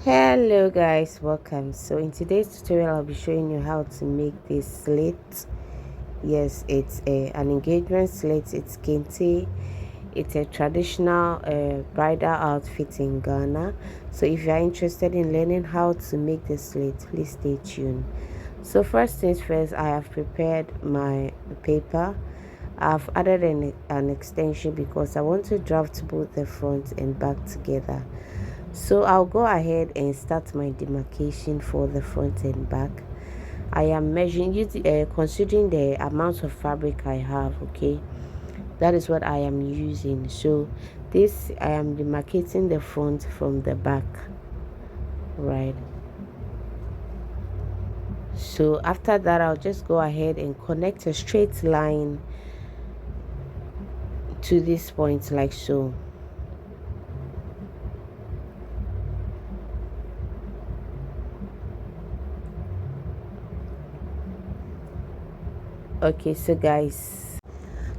Hello guys, welcome. So in today's tutorial I'll be showing you how to make this slate. Yes, it's an engagement slate. It's kente. It's a traditional bridal outfit in Ghana. So if you are interested in learning how to make this slate, please stay tuned. So first things first, I have prepared my paper. I've added an extension because I want to draft both the front and back together. So I'll go ahead and start my demarcation for the front and back. I am measuring considering the amount of fabric I have. Okay, that is what I am using. So this, I am demarcating the front from the back, right? So after that, I'll just go ahead and connect a straight line to this point like so. Okay, so guys,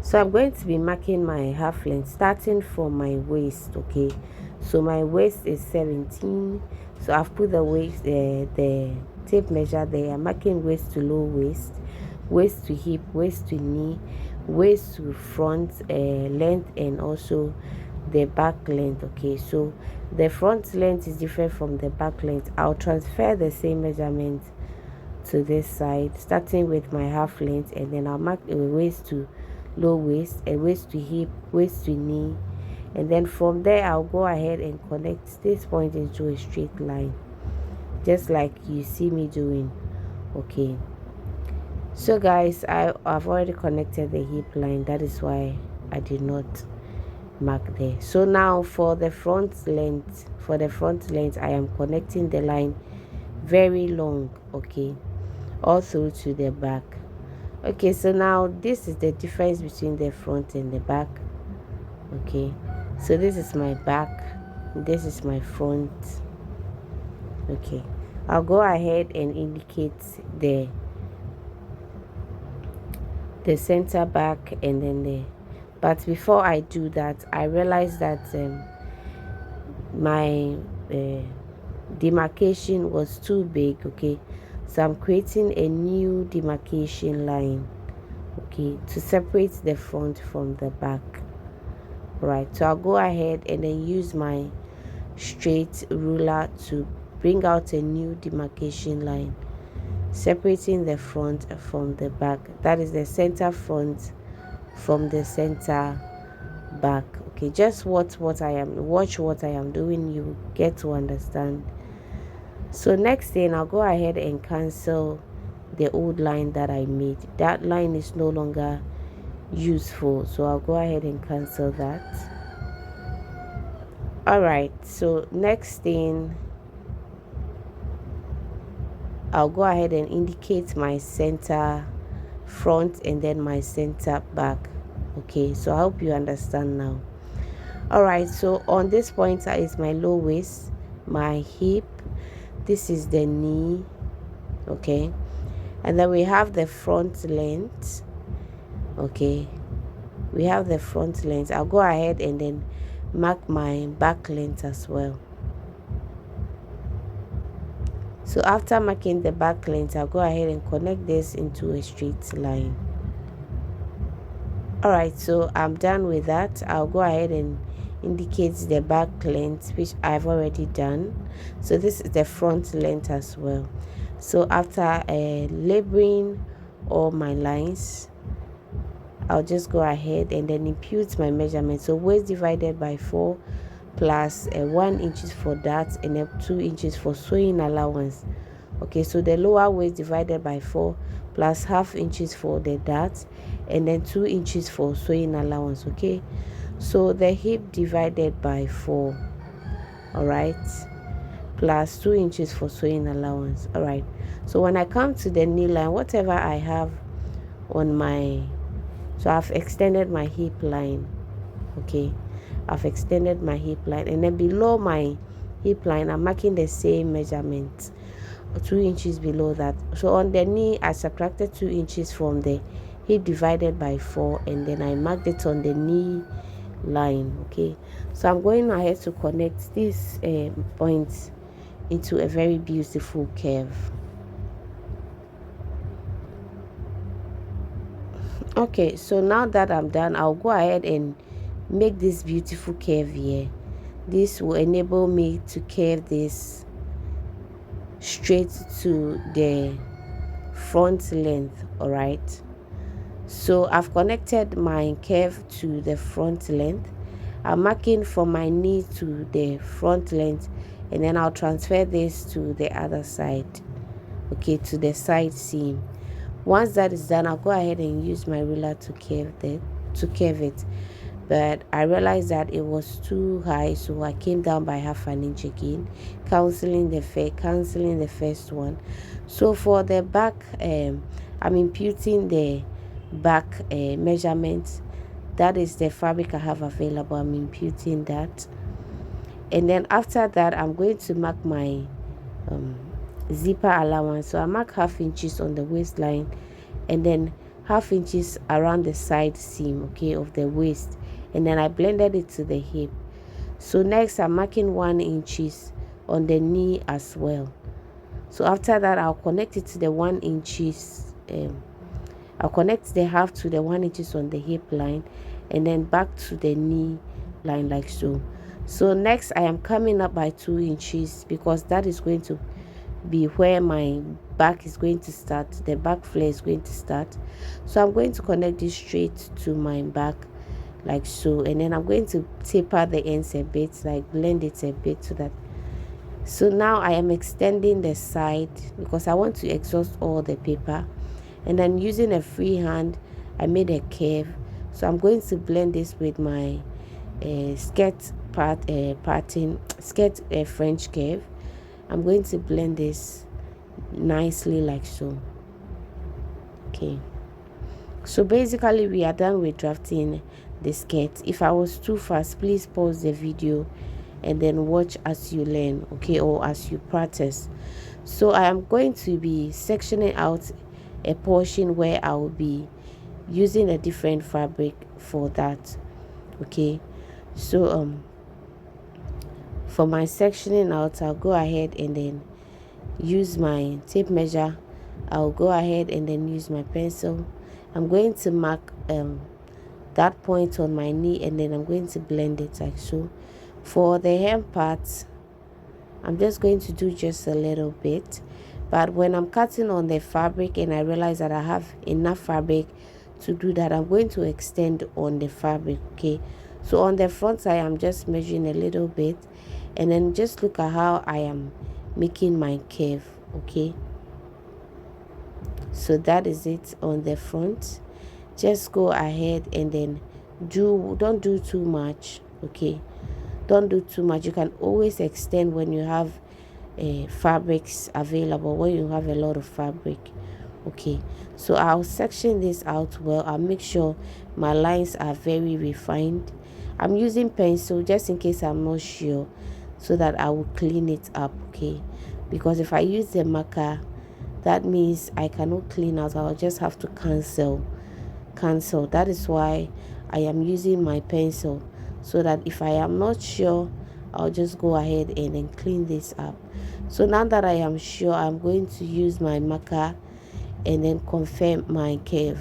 so I'm going to be marking my half length starting from my waist. Okay, so my waist is 17, so I've put the waist, the tape measure there. I'm marking waist to low waist, waist to hip, waist to knee, waist to front length, and also the back length. Okay, so the front length is different from the back length. I'll transfer the same measurement to this side, starting with my half length, and then I'll mark a waist to low waist, a waist to hip, waist to knee, and then from there I'll go ahead and connect this point into a straight line, just like you see me doing. Okay, so guys, I've already connected the hip line. That is why I did not mark there. So now for the front length, I am connecting the line very long. Okay, all through to the back. Okay, so now this is the difference between the front and the back. Okay, so this is my back, this is my front. Okay, I'll go ahead and indicate the center back and then but before I do that, I realized that my demarcation was too big. Okay, so I'm creating a new demarcation line, okay, to separate the front from the back. Right, so I'll go ahead and then use my straight ruler to bring out a new demarcation line, separating the front from the back. That is the center front from the center back. Okay, just watch what I am doing, you get to understand. So next thing, I'll go ahead and cancel the old line that I made. That line is no longer useful, so I'll go ahead and cancel that. All right, so next thing, I'll go ahead and indicate my center front and then my center back. Okay, so I hope you understand now. All right, so on this pointer is my low waist, my hip, this is the knee. Okay, and then we have the front length. Okay, we have the front length. I'll go ahead and then mark my back length as well. So after marking the back length, I'll go ahead and connect this into a straight line. All right, so I'm done with that. I'll go ahead and indicate the back length, which I've already done. So this is the front length as well. So after labeling all my lines, I'll just go ahead and then impute my measurement. So waist divided by 4 plus 1 inches for that and 2 inches for sewing allowance. Okay, so the lower waist divided by 4 plus half inches for the dart and then 2 inches for sewing allowance. Okay, so the hip divided by 4, all right, plus 2 inches for sewing allowance. All right, so when I come to the knee line, whatever I have on my, so I've extended my hip line. Okay, I've extended my hip line, and then below my hip line I'm marking the same measurement, 2 inches below that. So on the knee I subtracted 2 inches from the hip divided by 4 and then I marked it on the knee line. Okay, so I'm going ahead to connect these points into a very beautiful curve. Okay, so now that I'm done, I'll go ahead and make this beautiful curve here. This will enable me to curve this straight to the front length. All right, so I've connected my curve to the front length. I'm marking from my knee to the front length, and then I'll transfer this to the other side, okay, to the side seam. Once that is done, I'll go ahead and use my ruler to curve it. But I realized that it was too high, so I came down by half an inch again, canceling the first one. So for the back, I'm imputing the back measurement. That is the fabric I have available. I'm imputing that, and then after that, I'm going to mark my zipper allowance. So I mark half inches on the waistline, and then half inches around the side seam, okay, of the waist, and then I blended it to the hip. So next I'm marking 1 inches on the knee as well. So after that, I'll connect it to the 1 inches. I'll connect the half to the 1 inches on the hip line, and then back to the knee line like so. So next I am coming up by 2 inches, because that is going to be where my back is going to start. The back flare is going to start. So I'm going to connect this straight to my back like so, and then I'm going to taper the ends a bit, like blend it a bit so that. So now I am extending the side because I want to exhaust all the paper, and then using a free hand I made a curve. So I'm going to blend this with my skirt French curve. I'm going to blend this nicely like so. Okay, so basically we are done with drafting the skirt. If I was too fast, please pause the video and then watch as you learn, okay, or as you practice. So I am going to be sectioning out a portion where I will be using a different fabric for that. Okay, so for my sectioning out, I'll go ahead and then use my tape measure. I'll go ahead and then use my pencil. I'm going to mark that point on my knee, and then I'm going to blend it like so. For the hem part, I'm just going to do just a little bit, but when I'm cutting on the fabric and I realize that I have enough fabric to do that, I'm going to extend on the fabric. Okay, so on the front side I'm just measuring a little bit, and then just look at how I am making my curve. Okay, so that is it on the front. Just go ahead and then don't do too much. Okay, don't do too much. You can always extend when you have fabrics available, when you have a lot of fabric. Okay, so I'll section this out well. I'll make sure my lines are very refined. I'm using pencil just in case I'm not sure, so that I will clean it up. Okay, because if I use the marker, that means I cannot clean out. I'll just have to cancel. That is why I am using my pencil, so that if I am not sure, I'll just go ahead and then clean this up. So now that I am sure, I'm going to use my marker and then confirm my curve,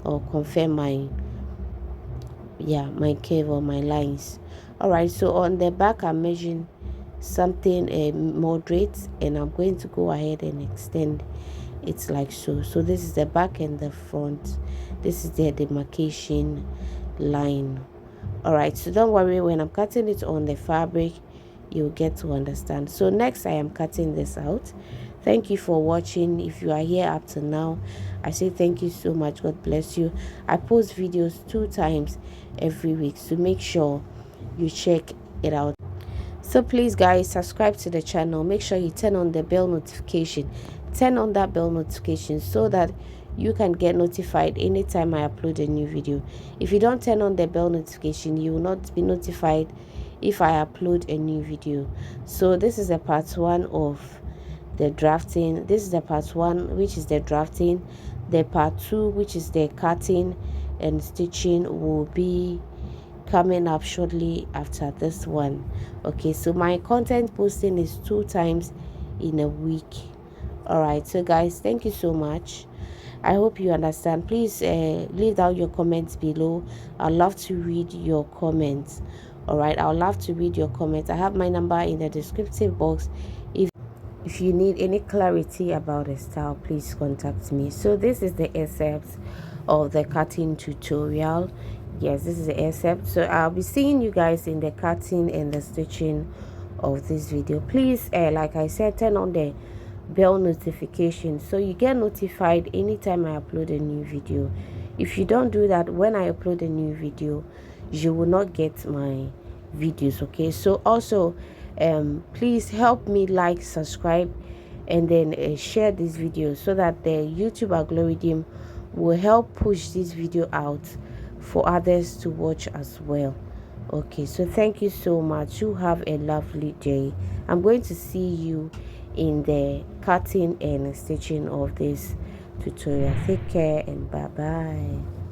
or confirm my curve or my lines. All right, so on the back I'm measuring something moderate, and I'm going to go ahead and extend it like so. So this is the back and the front. This is the demarcation line. All right, so don't worry, when I'm cutting it on the fabric, you'll get to understand. So next I am cutting this out. Thank you for watching. If you are here up to now, I say thank you so much. God bless you. I post videos 2 times every week, so make sure you check it out. So please guys, subscribe to the channel. Make sure you turn on the bell notification. Turn on that bell notification so that you can get notified anytime I upload a new video. If you don't turn on the bell notification, you will not be notified if I upload a new video. So this is the part 1 of the drafting. This is the part 1, which is the drafting. The part 2, which is the cutting and stitching, will be coming up shortly after this one. Okay, so my content posting is 2 times in a week. All right, so guys, thank you so much. I hope you understand. Please leave down your comments below. I'd love to read your comments. All right, I'd love to read your comments. I have my number in the descriptive box. If you need any clarity about the style, please contact me. So this is the excerpt of the cutting tutorial. Yes, this is the excerpt. So I'll be seeing you guys in the cutting and the stitching of this video. Please, like I said, turn on the bell notification so you get notified anytime I upload a new video. If you don't do that, when I upload a new video, you will not get my videos. Okay, so also please help me like, subscribe, and then share this video so that the YouTube algorithm will help push this video out for others to watch as well. Okay, so thank you so much. You have a lovely day. I'm going to see you in the cutting and stitching of this tutorial. Take care and bye bye.